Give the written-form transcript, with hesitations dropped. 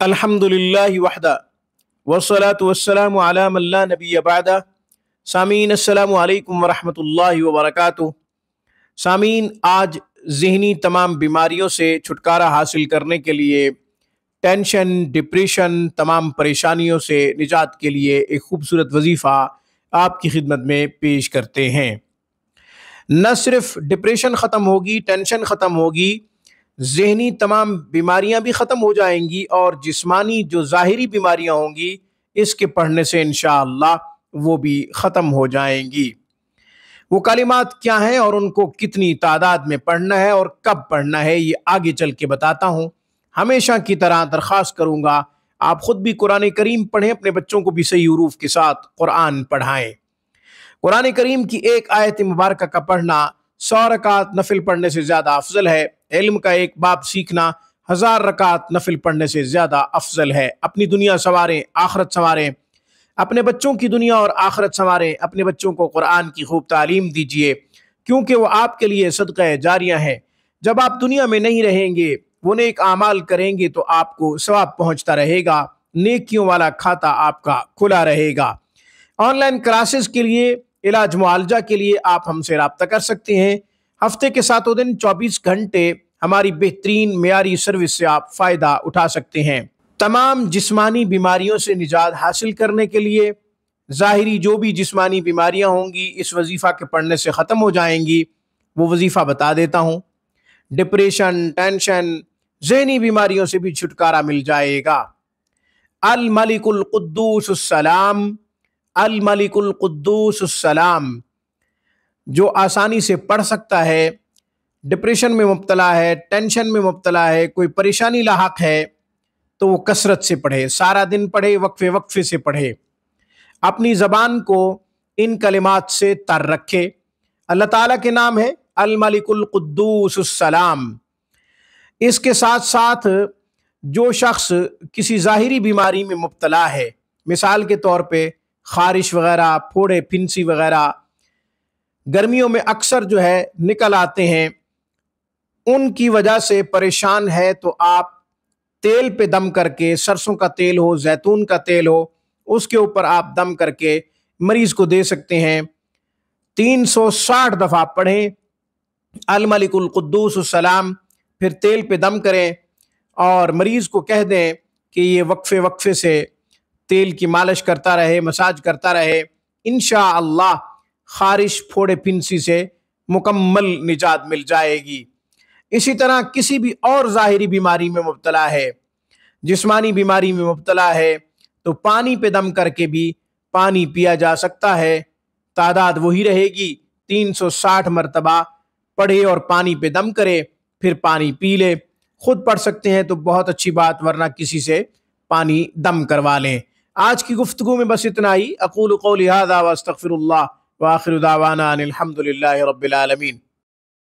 الحمدللہ وحدہ والصلاة والسلام علی من لا نبی بعدہ۔ سامعین السلام علیکم ورحمۃ اللہ وبرکاتہ۔ سامعین، آج ذہنی تمام بیماریوں سے چھٹکارا حاصل کرنے کے لیے، ٹینشن، ڈپریشن، تمام پریشانیوں سے نجات کے لیے ایک خوبصورت وظیفہ آپ کی خدمت میں پیش کرتے ہیں۔ نہ صرف ڈپریشن ختم ہوگی، ٹینشن ختم ہوگی، ذہنی تمام بیماریاں بھی ختم ہو جائیں گی، اور جسمانی جو ظاہری بیماریاں ہوں گی اس کے پڑھنے سے انشاءاللہ وہ بھی ختم ہو جائیں گی۔ وہ کلمات کیا ہیں اور ان کو کتنی تعداد میں پڑھنا ہے اور کب پڑھنا ہے، یہ آگے چل کے بتاتا ہوں۔ ہمیشہ کی طرح درخواست کروں گا آپ خود بھی قرآن کریم پڑھیں، اپنے بچوں کو بھی صحیح حروف کے ساتھ قرآن پڑھائیں۔ قرآن کریم کی ایک آیت مبارکہ کا پڑھنا 100 رکعت نفل پڑھنے سے زیادہ افضل ہے۔ علم کا ایک باب سیکھنا 1000 رکعت نفل پڑھنے سے زیادہ افضل ہے۔ اپنی دنیا سنواریں، آخرت سنواریں، اپنے بچوں کی دنیا اور آخرت سنواریں۔ اپنے بچوں کو قرآن کی خوب تعلیم دیجیے، کیونکہ وہ آپ کے لیے صدقہ جاریہ ہیں۔ جب آپ دنیا میں نہیں رہیں گے، وہ نیک اعمال کریں گے تو آپ کو ثواب پہنچتا رہے گا، نیکیوں والا کھاتا آپ کا کھلا رہے گا۔ آن لائن کلاسز کے لیے، علاج معالجہ کے لیے آپ ہم سے رابطہ کر سکتے ہیں۔ ہفتے کے 7 دن 24 گھنٹے ہماری بہترین معیاری سروس سے آپ فائدہ اٹھا سکتے ہیں۔ تمام جسمانی بیماریوں سے نجات حاصل کرنے کے لیے، ظاہری جو بھی جسمانی بیماریاں ہوں گی اس وظیفہ کے پڑھنے سے ختم ہو جائیں گی۔ وہ وظیفہ بتا دیتا ہوں۔ ڈپریشن، ٹینشن، ذہنی بیماریوں سے بھی چھٹکارا مل جائے گا۔ الملک القدوس السلام، الملک القدوس السلام۔ جو آسانی سے پڑھ سکتا ہے، ڈپریشن میں مبتلا ہے، ٹینشن میں مبتلا ہے، کوئی پریشانی لاحق ہے، تو وہ کثرت سے پڑھے، سارا دن پڑھے، وقفے وقفے سے پڑھے، اپنی زبان کو ان کلمات سے تر رکھے۔ اللہ تعالیٰ کے نام ہے الملک القدوس السلام۔ اس کے ساتھ ساتھ جو شخص کسی ظاہری بیماری میں مبتلا ہے، مثال کے طور پہ خارش وغیرہ، پھوڑے پھنسی وغیرہ، گرمیوں میں اکثر جو ہے نکل آتے ہیں، ان کی وجہ سے پریشان ہے، تو آپ تیل پہ دم کر کے، سرسوں کا تیل ہو، زیتون کا تیل ہو، اس کے اوپر آپ دم کر کے مریض کو دے سکتے ہیں۔ 360 دفعہ پڑھیں الملک القدوس السلام، پھر تیل پہ دم کریں اور مریض کو کہہ دیں کہ یہ وقفے وقفے سے تیل کی مالش کرتا رہے، مساج کرتا رہے، انشاءاللہ خارش، پھوڑے پھنسی سے مکمل نجات مل جائے گی۔ اسی طرح کسی بھی اور ظاہری بیماری میں مبتلا ہے، جسمانی بیماری میں مبتلا ہے، تو پانی پہ دم کر کے بھی پانی پیا جا سکتا ہے۔ تعداد وہی رہے گی، 360 مرتبہ پڑھے اور پانی پہ دم کرے، پھر پانی پی لے۔ خود پڑھ سکتے ہیں تو بہت اچھی بات، ورنہ کسی سے پانی دم کروا لیں۔ آج کی گفتگو میں بس اتنا ہی۔ اقول قولی ھذا واستغفر اللہ، وآخر دعوانا ان الحمد للہ رب العالمین۔